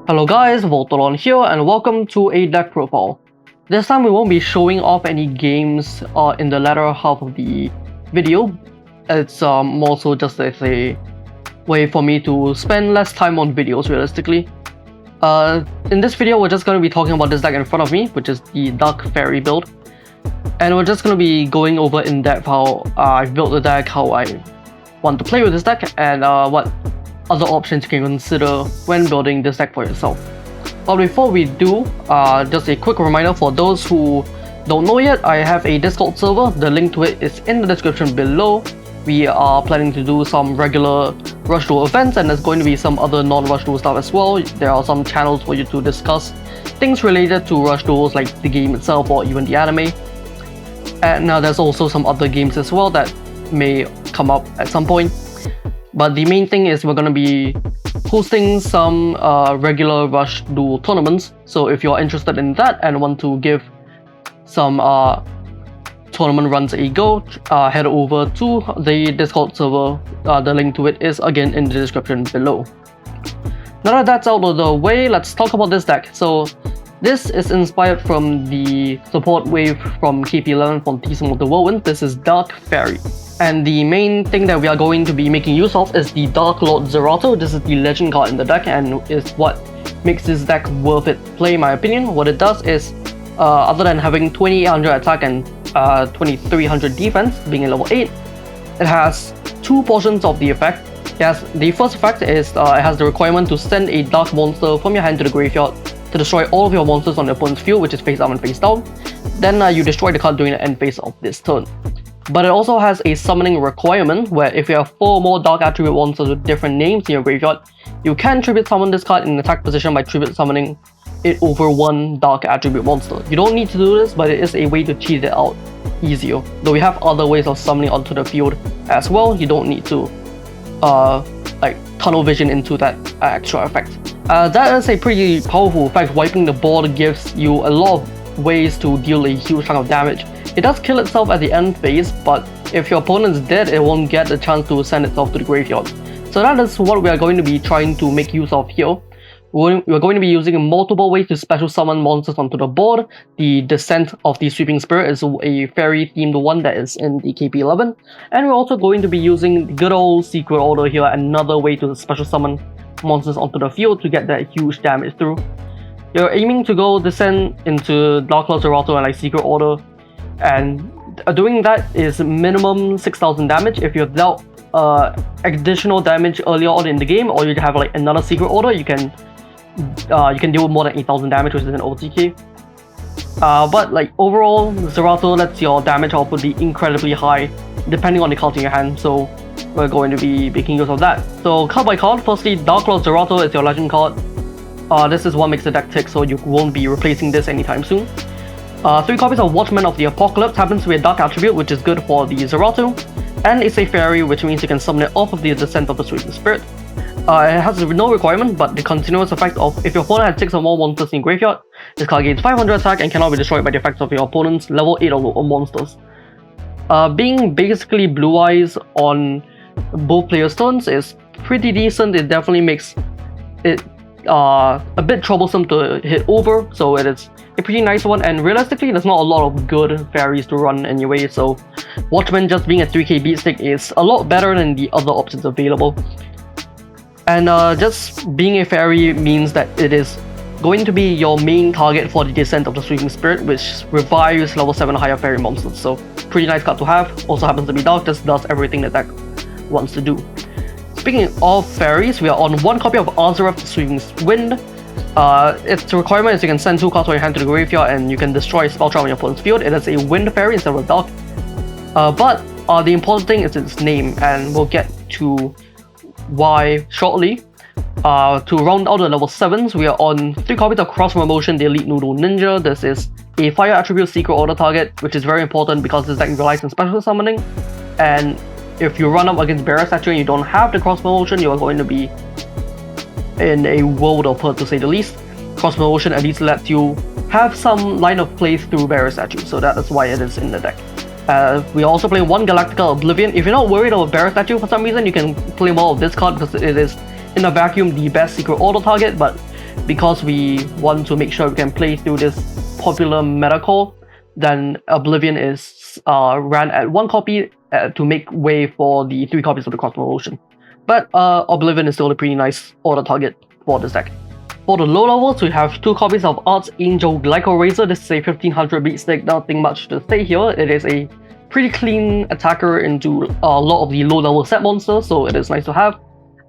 Hello guys, Voltolon here and welcome to a deck profile. This time we won't be showing off any games in the latter half of the video. It's more so just as a way for me to spend less time on videos realistically. In this video we're just going to be talking about this deck in front of me, which is the Dark Fairy build. And we're just going to be going over in depth how I've built the deck, how I want to play with this deck, and what other options you can consider when building this deck for yourself. But before we do, just a quick reminder for those who don't know yet, I have a Discord server. The link to it is in the description below. We are planning to do some regular Rush Duel events, and there's going to be some other non-Rush Duel stuff as well. There are some channels for you to discuss things related to Rush Duels, like the game itself or even the anime. And there's also some other games as well that may come up at some point. But the main thing is we're going to be hosting some regular Rush Duel tournaments. So if you're interested in that and want to give some tournament runs a go, head over to the Discord server. The link to it is again in the description below. Now that that's out of the way, let's talk about this deck. So this is inspired from the support wave from KP11 from Teasing of the Whirlwind. This is Dark Fairy. And the main thing that we are going to be making use of is the Dark Lord Zerato. This is the legend card in the deck and is what makes this deck worth it play in my opinion. What it does is, other than having 2800 attack and 2300 defense, being a level 8, it has two portions of the effect. The first effect is it has the requirement to send a dark monster from your hand to the graveyard to destroy all of your monsters on the opponent's field, which is face up and face down. Then you destroy the card during the end phase of this turn. But it also has a summoning requirement, where if you have 4 more dark attribute monsters with different names in your graveyard, you can tribute summon this card in an attack position by tribute summoning it over one dark attribute monster. You don't need to do this, but it is a way to cheat it out easier. Though we have other ways of summoning onto the field as well, you don't need to like tunnel vision into that extra effect. That is a pretty powerful effect. Wiping the board gives you a lot of ways to deal a huge chunk of damage. It does kill itself at the end phase, but if your opponent's dead, it won't get the chance to send itself to the graveyard. So that is what we are going to be trying to make use of here. We're going to be using multiple ways to special summon monsters onto the board. The Descent of the Sweeping Spirit is a fairy themed one that is in the KP11. And we're also going to be using the good old Secret Order here, another way to special summon monsters onto the field to get that huge damage through. You're aiming to go Descent into Dark Lord Zerato and like Secret Order, and doing that is minimum 6000 damage. If you've dealt additional damage earlier on in the game, or you have like another Secret Order, you can deal with more than 8000 damage, which is an OTK. But like overall, Zerato lets your damage output be incredibly high depending on the cards in your hand, so we're going to be making use of that. So card by card, firstly, Dark Lord Zerato is your legend card. This is what makes the deck tick, so you won't be replacing this anytime soon. 3 copies of Watchman of the Apocalypse happens to be a dark attribute, which is good for the Zerato, and it's a fairy, which means you can summon it off of the Descent of the Sweeping Spirit. It has no requirement, but the continuous effect of if your opponent had 6 or more monsters in graveyard, this card gains 500 attack and cannot be destroyed by the effects of your opponent's level 8 or lower monsters. Being basically blue eyes on both players' turns is pretty decent. It definitely makes it a bit troublesome to hit over, so it is a pretty nice one, and realistically there's not a lot of good fairies to run anyway, so Watchman just being a 3k beatstick is a lot better than the other options available. And just being a fairy means that it is going to be your main target for the Descent of the Sweeping Spirit, which revives level 7 higher fairy monsters, so pretty nice card to have. Also happens to be dark, just does everything that deck wants to do. Speaking of fairies, we are on 1 copy of Azareth the Sweeping Wind. Its requirement is you can send 2 cards from your hand to the graveyard and you can destroy a spell trap on your opponent's field. It is a wind fairy instead of a dark. But the important thing is its name, and we'll get to why shortly. To round out the level 7s, we are on 3 copies of Cross Promotion, the Elite Noodle Ninja. This is a fire attribute Secret Order target, which is very important because this deck relies on special summoning, and if you run up against Barrier Statue and you don't have the Cross Promotion, you are going to be in a world of hurt, to say the least. Cross Promotion at least lets you have some line of play through Barrier Statue, so that is why it is in the deck. We are also playing 1 Galactica Oblivion. If you're not worried about Barrier Statue for some reason, you can play more of this card because it is in a vacuum the best Secret Order target, but because we want to make sure we can play through this popular meta core, then Oblivion is ran at 1 copy to make way for the 3 copies of the Cosmo Ocean. But Oblivion is still a pretty nice order target for this deck. For the low levels, we have 2 copies of Archangel Glyco Razor. This is a 1500 beat stick, nothing much to say here. It is a pretty clean attacker into a lot of the low level set monsters, so it is nice to have.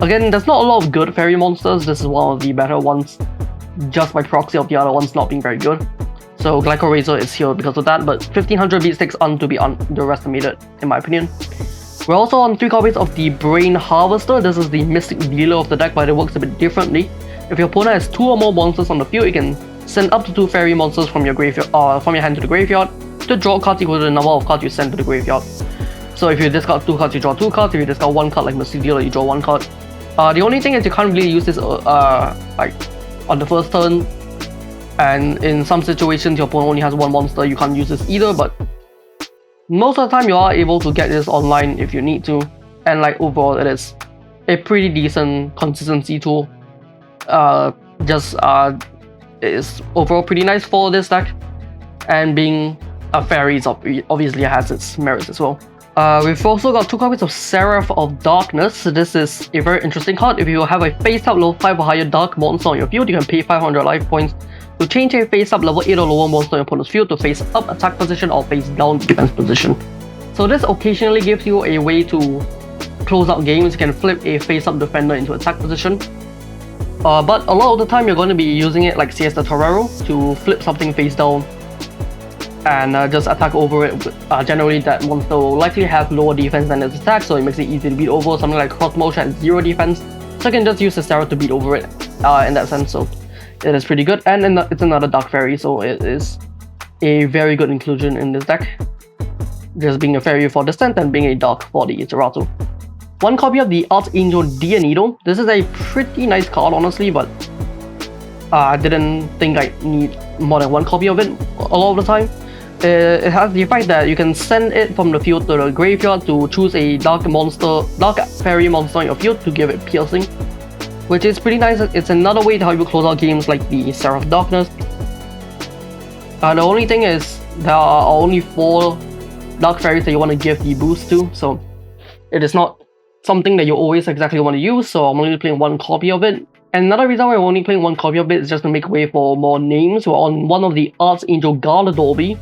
Again, there's not a lot of good fairy monsters. This is one of the better ones, just by proxy of the other ones not being very good. So Glyco Razor is here because of that, but 1500 beat sticks aren't to be underestimated, in my opinion. We're also on 3 copies of the Brain Harvester. This is the Mystic Dealer of the deck, but it works a bit differently. If your opponent has 2 or more monsters on the field, you can send up to 2 fairy monsters from your graveyard, from your hand to the graveyard to draw cards equal to the number of cards you send to the graveyard. So if you discard 2 cards, you draw 2 cards. If you discard 1 card like Mystic Dealer, you draw 1 card. The only thing is you can't really use this like on the first turn, and in some situations your opponent only has 1 monster, you can't use this either, but most of the time you are able to get this online if you need to, and like overall it is a pretty decent consistency tool. It is overall pretty nice for this deck, and being a fairy obviously has its merits as well. We've also got 2 copies of Seraph of Darkness. This is a very interesting card. If you have a face-up level 5 or higher dark monster on your field, you can pay 500 life points to change a face-up level 8 or lower monster on your opponent's field to face-up attack position or face-down defense position. So this occasionally gives you a way to close out games. You can flip a face-up defender into attack position. But a lot of the time you're going to be using it like CS the Torero to flip something face-down and just attack over it. Generally that monster will likely have lower defense than its attack, so it makes it easy to beat over. Something like Cosmo has 0 defense, so you can just use the Seraph to beat over it in that sense, so it is pretty good. And it's another Dark Fairy, so it is a very good inclusion in this deck, just being a fairy for Descent and being a Dark for the Zerato. 1 copy of the Archangel Dianido. This is a pretty nice card honestly, but I didn't think I need more than 1 copy of it a lot of the time. It has the fact that you can send it from the field to the graveyard to choose a dark fairy monster on your field to give it piercing, which is pretty nice. It's another way to help you close out games like the Seraph of Darkness. The only thing is there are only 4 dark fairies that you want to give the boost to, so it is not something that you always exactly want to use, so I'm only playing 1 copy of it. And another reason why I'm only playing 1 copy of it is just to make way for more names. We're on one of the Archangel Garladorby.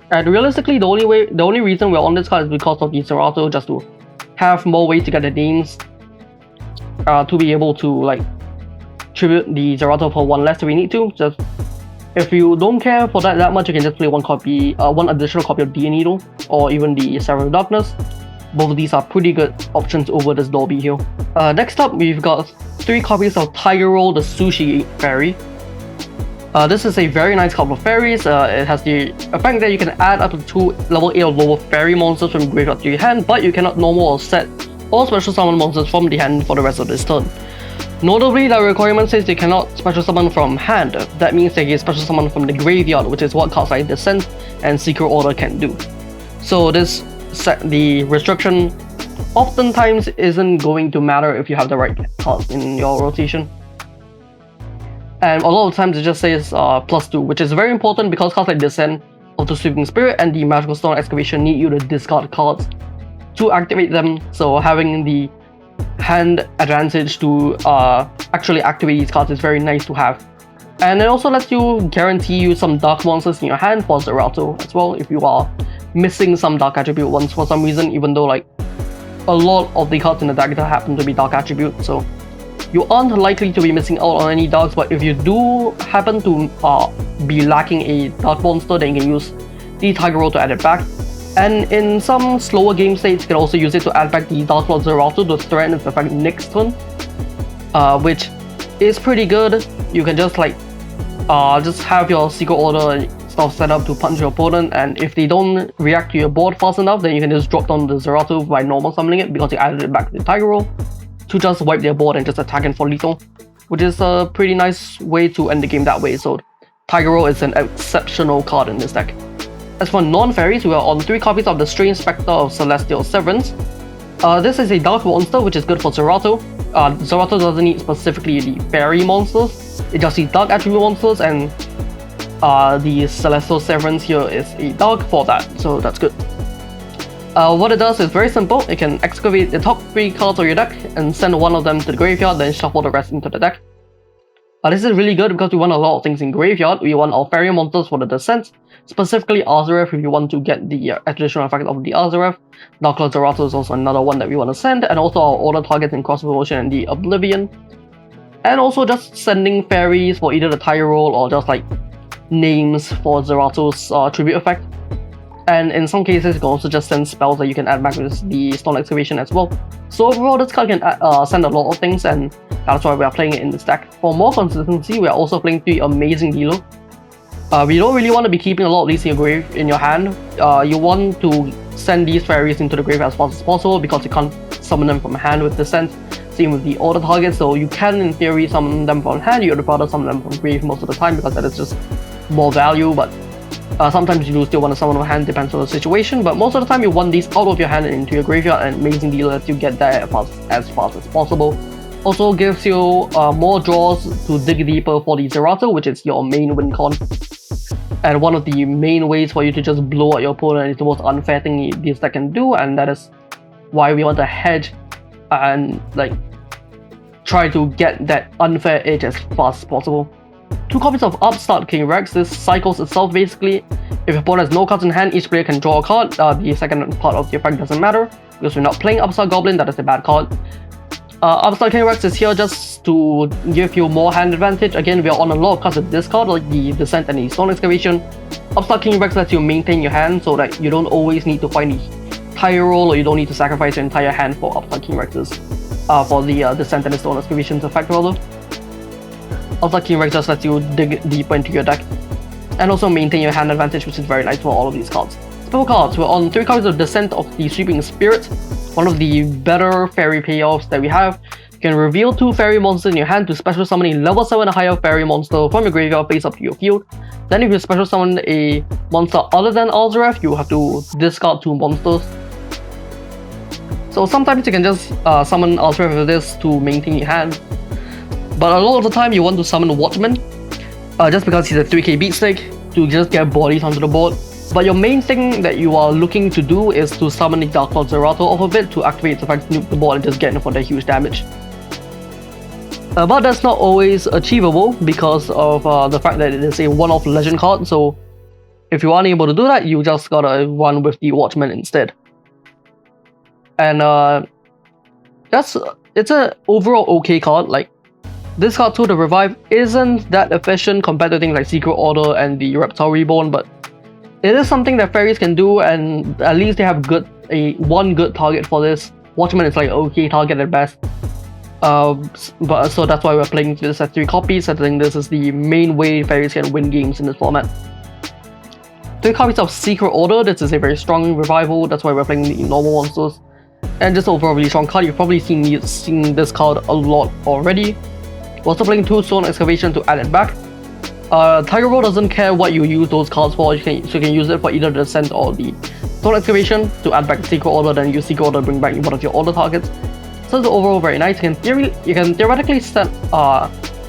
And realistically, the only reason we're on this card is because of the Zerato, just to have more ways to get the names, to be able to like tribute the Zerato for 1 less if we need to. Just if you don't care for that much, you can just play 1 additional copy of Dianido or even the Seraph of Darkness. Both of these are pretty good options over this Dorby here. Next up, we've got 3 copies of Tiger Roll, the Sushi Fairy. This is a very nice card for fairies. It has the effect that you can add up to 2 level 8 or lower fairy monsters from graveyard to your hand, but you cannot normal or set or special summon monsters from the hand for the rest of this turn. Notably, the requirement says you cannot special summon from hand. That means they can special summon from the graveyard, which is what cards like Descent and Secret Order can do. So the restriction oftentimes isn't going to matter if you have the right cards in your rotation. And a lot of times it just says +2, which is very important because cards like Descent of the Sweeping Spirit and the Magical Stone Excavation need you to discard cards to activate them, so having the hand advantage to actually activate these cards is very nice to have. And it also lets you guarantee you some dark monsters in your hand for Zerato as well if you are missing some dark attribute ones for some reason, even though like a lot of the cards in the deck happen to be dark attribute, so you aren't likely to be missing out on any darks. But if you do happen to be lacking a dark monster, then you can use the Tiger Roll to add it back. And in some slower game states, you can also use it to add back the Dark Lord Zerato to threaten its effect next turn, which is pretty good. You can just like just have your Secret Order stuff set up to punch your opponent, and if they don't react to your board fast enough, then you can just drop down the Zerato by normal summoning it because you added it back to the Tiger Roll to just wipe their board and just attack it for lethal, which is a pretty nice way to end the game that way. So Tiger Roll is an exceptional card in this deck. As for non-fairies, we are on 3 copies of the Strange Spectre of Celestial Severance. This is a dark monster which is good for Zerato. Zerato doesn't need specifically the fairy monsters, It just sees dark attribute monsters, and the Celestial Severance here is a dark for that, so that's good. What it does is very simple. It can excavate the top 3 cards of your deck and send one of them to the graveyard, then shuffle the rest into the deck. This is really good because we want a lot of things in graveyard. We want Alfarian monsters for the Descent, specifically Azareth if you want to get the additional effect of the Azareth. Dark Lord Zerato is also another one that we want to send, and also our order targets in Cross Promotion and the Oblivion. And also just sending fairies for either the tire roll or just like names for Zerato's tribute effect. And in some cases, you can also just send spells that you can add back with the Stone Excavation as well. So overall, this card can send a lot of things, and that's why we are playing it in this deck. For more consistency, we are also playing 3 Amazing Dealer. We don't really want to be keeping a lot of these in your hand. You want to send these fairies into the grave as fast as possible because you can't summon them from hand with Descent. Same with the order target, so you can in theory summon them from hand. You would rather summon them from grave most of the time because that is just more value, but sometimes you do still want to summon from hand, depends on the situation, but most of the time you want these out of your hand and into your graveyard, and Amazing Dealer to get there as fast as possible. Also gives you more draws to dig deeper for the Zerato, which is your main win con. And one of the main ways for you to just blow out your opponent is the most unfair thing this deck can do, and that is why we want to hedge and like try to get that unfair edge as fast as possible. 2 copies of Upstart King Rex. This cycles itself basically. If your opponent has no cards in hand, each player can draw a card. The second part of the effect doesn't matter because we're not playing Upstart Goblin, that is a bad card. Upstart King Rex is here just to give you more hand advantage. Again, we are on a lot of cards with this card, like the Descent and the Stone Excavation. Upstart King Rex lets you maintain your hand so that you don't always need to find the tire roll, or you don't need to sacrifice your entire hand for Upstart King Rexes. For the Descent and the Stone Excavation's effect rather. Upstart King Rex just lets you dig deeper into your deck and also maintain your hand advantage, which is very nice for all of these cards. Spell cards. We're on 3 copies of Descent of the Sweeping Spirit, one of the better fairy payoffs that we have. You can reveal 2 fairy monsters in your hand to special summon a level 7 or higher fairy monster from your graveyard face up to your field. Then if you special summon a monster other than Azareth, you have to discard 2 monsters. So sometimes you can just summon Azareth with this to maintain your hand. But a lot of the time you want to summon Watchman, just because he's a 3k beatstick, to just get bodies onto the board. But your main thing that you are looking to do is to summon the Dark Lord Zerato off of it to activate its effect, nuke the board, and just get in for that huge damage. But that's not always achievable because of the fact that it is a one-off legend card, so if you are unable to do that, you just gotta run with the Watchman instead. And it's an overall okay card. Like, this card too, the Revive, isn't that efficient compared to things like Secret Order and the Reptile Reborn, but it is something that fairies can do, and at least they have one good target for this. Watchman is like okay target at best. But so that's why we're playing this at 3 copies. I think this is the main way fairies can win games in this format. 3 copies of Secret Order. This is a very strong revival, that's why we're playing the normal monsters. And just overall really strong card. You've probably seen this card a lot already. We're also playing 2 Stone Excavation to add it back. Tiger Roll doesn't care what you use those cards for, so you can use it for either the Descent or the Stone Excavation to add back the Secret Order, then use Secret Order to bring back one of your order targets. So it's overall very nice. You can theoretically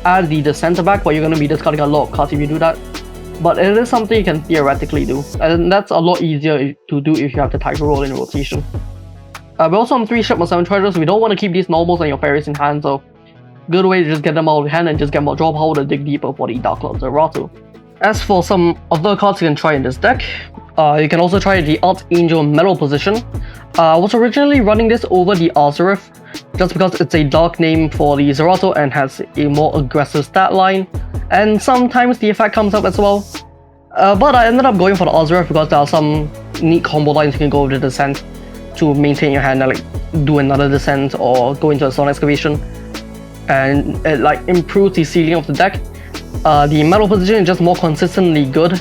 add the Descent back, but you're going to be discarding a lot of cards if you do that. But it is something you can theoretically do, and that's a lot easier to do if you have the Tiger Roll in rotation. We're also on 3 Shipment 7 Treasures, so we don't want to keep these normals and your fairies in hand, so good way to just get them out of hand and just get more draw power to dig deeper for the Dark Lord Zerato. As for some other cards you can try in this deck, you can also try the Archangel Metal Position. I was originally running this over the Azareth, just because it's a dark name for the Zerato and has a more aggressive stat line, and sometimes the effect comes up as well. But I ended up going for the Azareth because there are some neat combo lines you can go with the Descent to maintain your hand and like do another Descent or go into a Stone Excavation. And it like improves the ceiling of the deck. The Metal Position is just more consistently good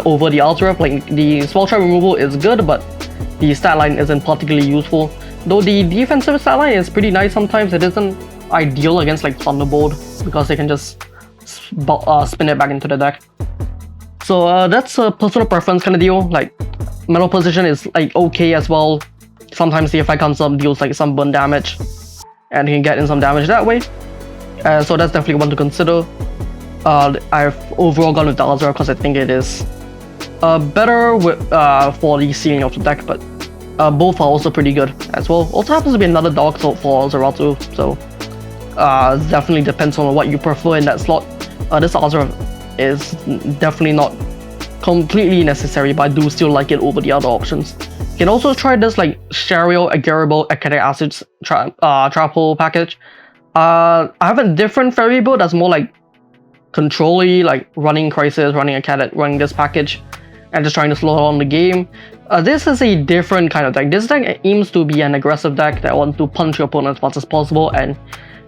over the Azareth. Like the Spell Trap removal is good, but the stat line isn't particularly useful. Though the defensive stat line is pretty nice sometimes, it isn't ideal against like Thunderbolt because they can just spin it back into the deck. So that's a personal preference kind of deal. Like Metal Position is like okay as well. Sometimes the effect comes up, deals like some burn damage, and you can get in some damage that way. So that's definitely one to consider. I've overall gone with the Azura because I think it is better with, for the ceiling of the deck, but both are also pretty good as well. Also happens to be another Dark Sword for Zeratul, so definitely depends on what you prefer in that slot. This Azura is definitely not completely necessary, but I do still like it over the other options. You can also try this like Shario Agariable Acidic Acids Trapple package. I have a different fairy build that's more like control-y, like running Crisis, running a Cadet, running this package, and just trying to slow down the game. This is a different kind of deck. This deck aims to be an aggressive deck that wants to punch your opponent as much as possible, and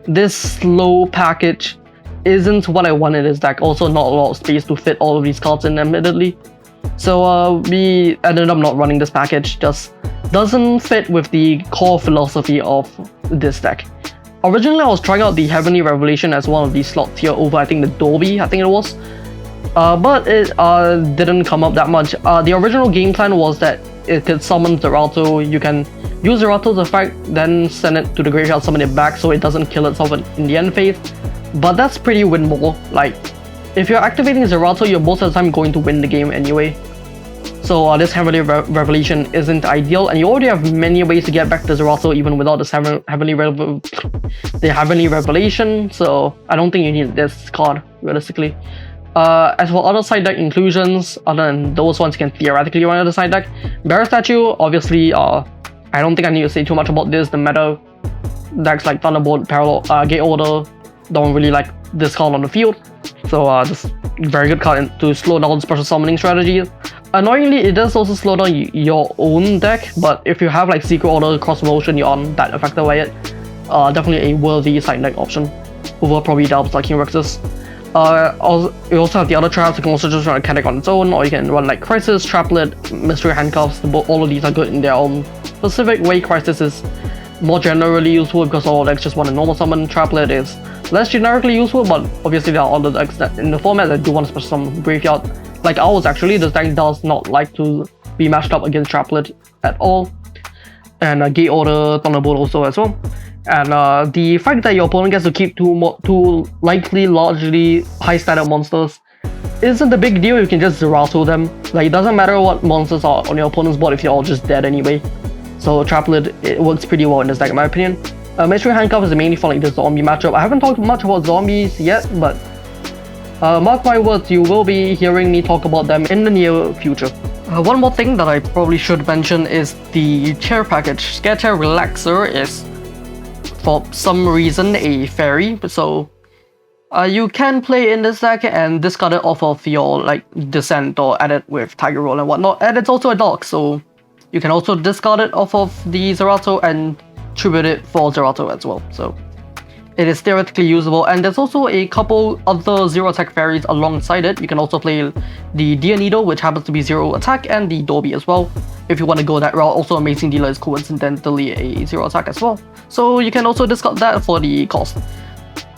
this slow package isn't what I want in this deck. Also, not a lot of space to fit all of these cards in, admittedly. So we ended up not running this package. Just doesn't fit with the core philosophy of this deck. Originally, I was trying out the Heavenly Revelation as one of these slots here over, I think, the Dolby, I think it was. But it didn't come up that much. The original game plan was that it could summon Zeratul. You can use Zeratul's effect, then send it to the graveyard, summon it back so it doesn't kill itself in the end phase. But that's pretty winnable. Like, if you're activating Zeratul, you're most of the time going to win the game anyway. So this Heavenly Revelation isn't ideal, and you already have many ways to get back to Zeratul even without this Heavenly Revelation, so I don't think you need this card, realistically. As for other side deck inclusions, other than those ones you can theoretically run on the side deck, Bear Statue, obviously, I don't think I need to say too much about this. The meta decks like Thunderbolt, Gate Order don't really like this card on the field, so just very good card to slow down special summoning strategies. Annoyingly, it does also slow down your own deck, but if you have like Secret Order, Cross Motion, you're not that affected by it. Definitely a worthy side deck option over probably Delves like King Rexus. You also have the other traps. You can also just run a Cadet on its own, or you can run like Crisis, Traplet, Mystery Handcuffs. All of these are good in their own specific way. Crisis is more generally useful because all decks just want a normal summon. Traplet is less generically useful, but obviously there are other decks that in the format that do want to special summon Graveyard. Like ours, actually, this deck does not like to be matched up against Traplet at all. And Gate Order, Thunderbolt also as well. And the fact that your opponent gets to keep two likely largely high standard monsters isn't a big deal. You can just Zeratul them. Like, it doesn't matter what monsters are on your opponent's board if you're all just dead anyway. So Traplet, it works pretty well in this deck in my opinion. Mystery Handcuff is mainly for like the zombie matchup. I haven't talked much about zombies yet, but mark my words, you will be hearing me talk about them in the near future. One more thing that I probably should mention is the chair package. Scare Chair Relaxer is, for some reason, a fairy, so you can play in this deck and discard it off of your like Descent or add it with Tiger Roll and whatnot. And it's also a dog, so you can also discard it off of the Zeratul and tribute it for Zeratul as well. So it is theoretically usable, and there's also a couple other 0 attack fairies alongside it. You can also play the Deer Needle, which happens to be 0 attack, and the Dolby as well, if you want to go that route. Also, Amazing Dealer is coincidentally a 0 attack as well, so you can also discard that for the cost.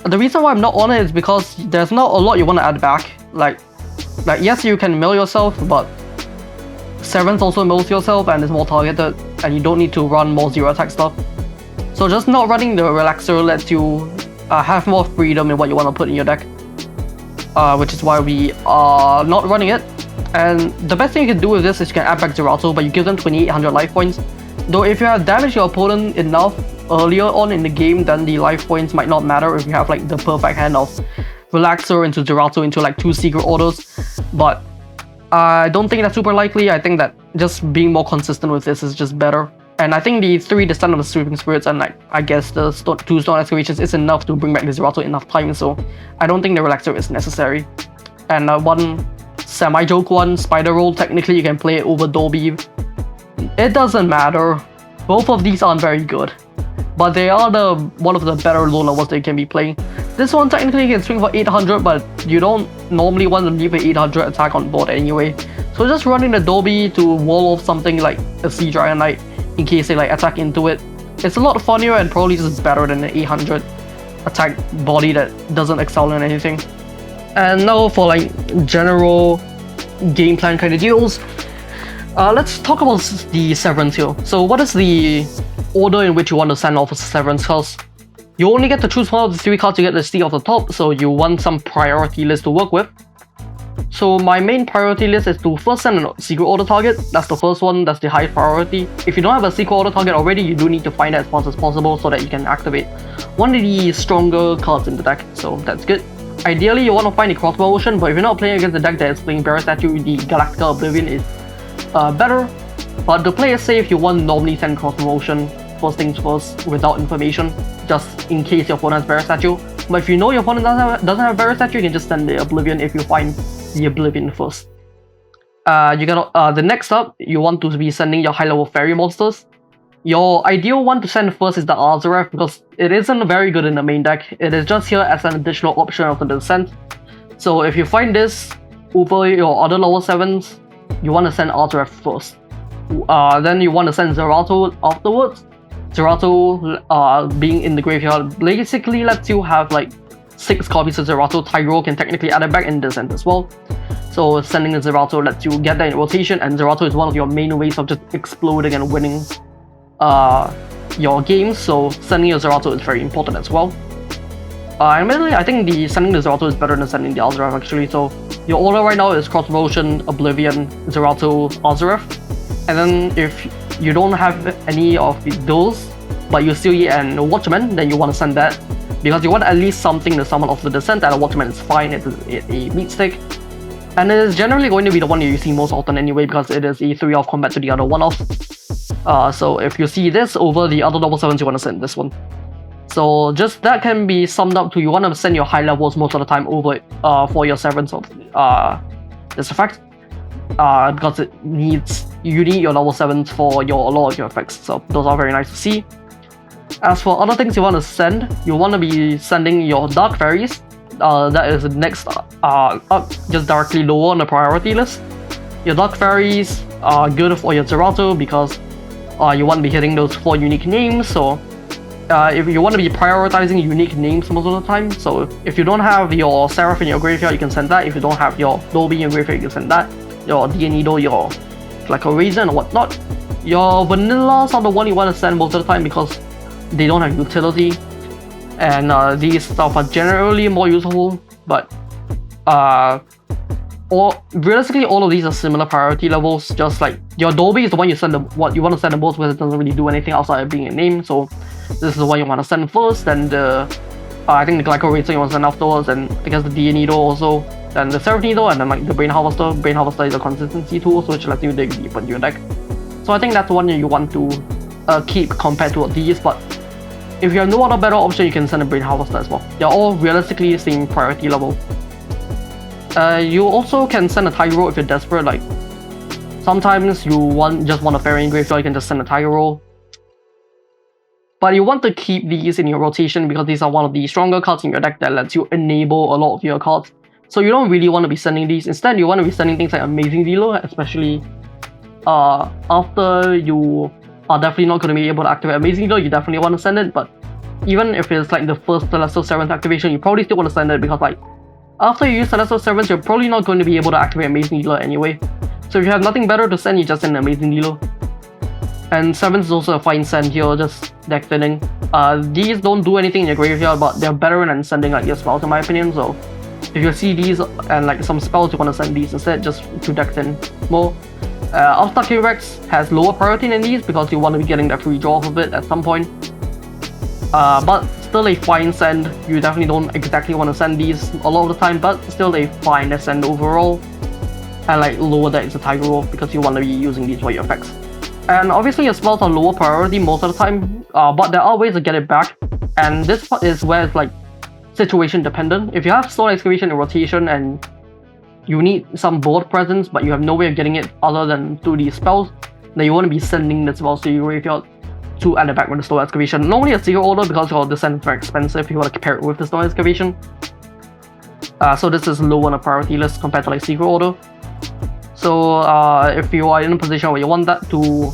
The reason why I'm not on it is because there's not a lot you want to add back. Like yes, you can mill yourself, but Severance also mills yourself and is more targeted, and you don't need to run more 0 attack stuff. So just not running the Relaxer lets you have more freedom in what you want to put in your deck, which is why we are not running it. And the best thing you can do with this is you can add back Zeratul, but you give them 2800 life points. Though if you have damaged your opponent enough earlier on in the game, then the life points might not matter if you have like the perfect hand of Relaxer into Zeratul into like 2 Secret Orders. But I don't think that's super likely. I think that just being more consistent with this is just better. And I think the 3 Descent of the Sweeping Spirits and like I guess the 2 Stone Excavations is enough to bring back the Zeratul enough time, so I don't think the Relaxer is necessary. And one semi-joke one, Spider Roll, technically you can play it over Dolby. It doesn't matter. Both of these aren't very good, but they are one of the better low levels they can be playing. This one technically can swing for 800, but you don't normally want to leave an 800 attack on board anyway. So just running the Dolby to wall off something like a Sea Dragon Knight in case they like attack into it, it's a lot funnier and probably just better than an 800 attack body that doesn't excel in anything. And now for like general game plan kind of deals, let's talk about the Severance here. So what is the order in which you want to send off a Severance? Because You only get to choose one of the 3 cards you get to see off the top, so you want some priority list to work with. So my main priority list is to first send a secret order target. That's the first one, that's the highest priority. If you don't have a secret order target already, you do need to find it as fast as possible so that you can activate one of the stronger cards in the deck, so that's good. Ideally, you want to find the cross promotion, but if you're not playing against a deck that is playing Barrier Statue, the Galactica Oblivion is better. But to play it safe, you want normally send cross promotion first things first without information, just in case your opponent has Barrier Statue. But if you know your opponent doesn't have Barrier Statue, you can just send the Oblivion if you find the Oblivion first. The next up, you want to be sending your high-level fairy monsters. Your ideal one to send first is the Azareth because it isn't very good in the main deck. It is just here as an additional option of the descent. So if you find this over your other lower 7s, you want to send Azareth first. Then you want to send Zerato afterwards. Zerato being in the graveyard basically lets you have like 6 copies of Zerato. Tyro can technically add it back in descent as well. So sending a Zerato lets you get that in rotation, and Zerato is one of your main ways of just exploding and winning your games, so sending your Zerato is very important as well. Admittedly, I think sending the Zerato is better than sending the Azareth actually, so your order right now is Cross Promotion, Oblivion, Zerato, Azareth. And then if you don't have any of those, but you still need a Watchman, then you want to send that, because you want at least something to summon off the descent, and a Watchman is fine, it's a meat stick. And it is generally going to be the one you see most often anyway, because it is a 3-off combat to the other 1-off. So if you see this over the other level 7s, you want to send this one. So just that can be summed up to you want to send your high levels most of the time over for your 7s of this effect. Because you need your level 7s for a lot of your effects, so those are very nice to see. As for other things you want to send, you want to be sending your Dark Fairies. That is next up, just directly lower on the priority list. Your Dark Fairies are good for your Zerato because you want to be hitting those 4 unique names, so if you want to be prioritizing unique names most of the time, so if you don't have your Seraph in your graveyard, you can send that. If you don't have your Dolby in your graveyard, you can send that. Your Dianido, your like a Raisin or whatnot. Your Vanillas are the one you want to send most of the time because they don't have utility, and these stuff are generally more useful, but realistically all of these are similar priority levels. Just like your Dolby is the one what you want to send the most because it doesn't really do anything outside of being a name, so this is the one you want to send first, then I think the Glyco Raisin you want to send afterwards, and I guess the Dianido also, then the Seraphinido, and then like the Brain Harvester. Brain Harvester is a consistency tool, which lets you dig deep into your deck. So I think that's one you want to keep compared to these, but if you have no other better option, you can send a Brain Harvester as well. They're all realistically the same priority level. You also can send a Tyro if you're desperate, like sometimes you just want a Fairy in graveyard, you can just send a Tyro. But you want to keep these in your rotation because these are one of the stronger cards in your deck that lets you enable a lot of your cards. So you don't really want to be sending these. Instead, you want to be sending things like Amazing Dealer, especially after you are definitely not going to be able to activate Amazing Dealer. You definitely want to send it, but even if it's like the first Celestial Servant activation, you probably still want to send it because like after you use Celestial Servants, you're probably not going to be able to activate Amazing Dealer anyway. So if you have nothing better to send, you just send Amazing Dealer. And 7s is also a fine send here, just deck thinning. These don't do anything in your graveyard, but they're better than sending like your spells in my opinion, so if you see these and like some spells, you want to send these instead, just to deck thin more. All-Star K-Rex has lower priority than these because you want to be getting that free draw of it at some point. But still a fine send. You definitely don't exactly want to send these a lot of the time, but still a fine send overall. And like lower that is a Tiger Roll because you want to be using these for your effects. And obviously your spells are lower priority most of the time, but there are ways to get it back. And this part is where it's like situation dependent. If you have Stone Excavation in rotation and you need some board presence, but you have no way of getting it other than through these spells, then you want to be sending the spells to your graveyard to add it back with the Stone Excavation. Normally a Secret Order because your descent is very expensive if you want to pair it with the Stone Excavation. So this is low on the priority list compared to like Secret Order. So if you are in a position where you want that to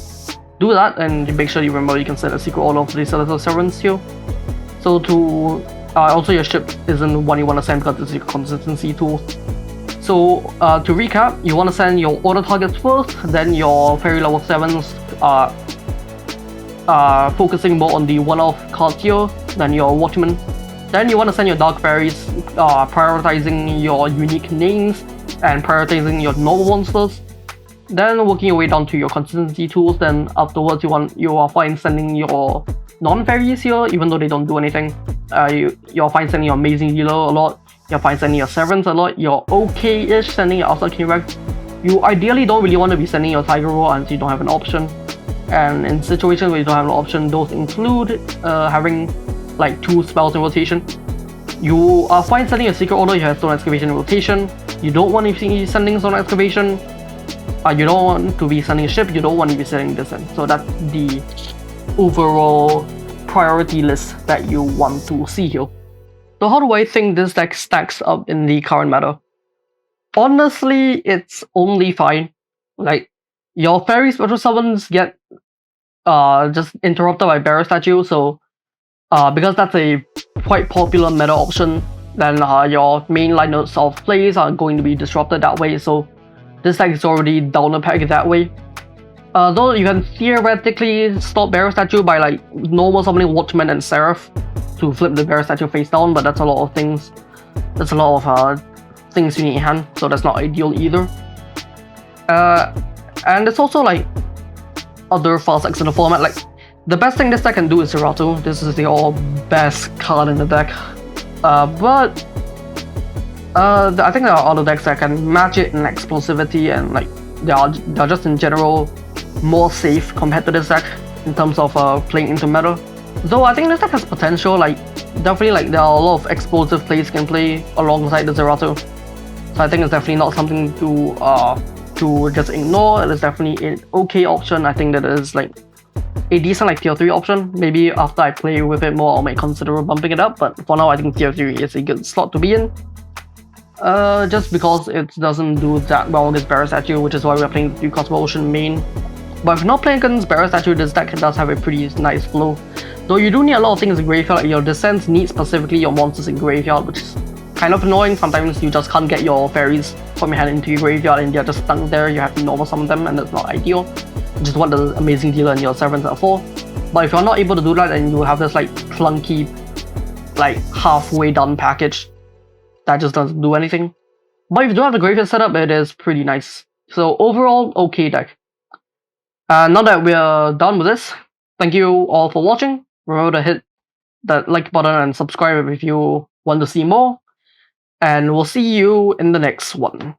do that, and make sure you remember you can send a Secret Order for these Celestial Servants here. So to also your ship isn't one you want to send because it's a consistency tool. So to recap, you want to send your order targets first, then your fairy level 7s focusing more on the one-off cards here, than your Watchmen. Then you want to send your Dark Fairies, prioritizing your unique names and prioritizing your normal monsters. Then working your way down to your consistency tools. Then afterwards, you are fine sending your non-fairies here, even though they don't do anything. You're fine sending your Amazing Healer a lot. You're fine sending your Severance a lot. You're okay-ish sending your Outside King Rex. You ideally don't really want to be sending your Tiger Roar unless you don't have an option. And in situations where you don't have an option, those include having like 2 spells in rotation. You are fine sending a Secret Order, you have Stone Excavation in rotation. You don't want to be sending Stone Excavation. You don't want to be sending a ship, you don't want to be sending this in. So that's the overall priority list that you want to see here. So how do I think this deck stacks up in the current meta? Honestly, it's only fine. Like, your Fairy Special Summons get just interrupted by Barrier Statue, so because that's a quite popular meta option, then your main lineups of plays are going to be disrupted that way, so this deck is already down the peg that way. Though you can theoretically stop Barrier Statue by like normal summoning Watchmen and Seraph to flip the Barrier Statue face down, but that's a lot of things. That's a lot of things you need in hand, so that's not ideal either. And it's also like other fast decks in the format. Like, the best thing this deck can do is Zerato. This is the best card in the deck. But I think there are other decks that can match it in explosivity, and like they're just in general more safe compared to this deck in terms of playing into meta. Though I think this deck has potential. Like, definitely, like there are a lot of explosive plays you can play alongside the Zerato. So I think it's definitely not something to just ignore. It is definitely an okay option. I think that it is like a decent like tier 3 option. Maybe after I play with it more, I might consider bumping it up, but for now I think tier 3 is a good slot to be in. Just because it doesn't do that well against Barrier Statue, which is why we're playing the Cosmo Ocean main. But if you're not playing against Barrier Statue, this deck does have a pretty nice flow. Though you do need a lot of things in graveyard. Like, your Descents need specifically your monsters in graveyard, which is kind of annoying. Sometimes you just can't get your fairies from your hand into your graveyard and they're just stuck there. You have to normal summon them, and that's not ideal. Which is what the Amazing Dealer and your Severance are for. But if you're not able to do that, then you have this like clunky, like halfway done package that just doesn't do anything. But if you do have the graveyard setup, it is pretty nice. So overall, okay deck. Now that we're done with this, thank you all for watching. Remember to hit that like button and subscribe if you want to see more. And we'll see you in the next one.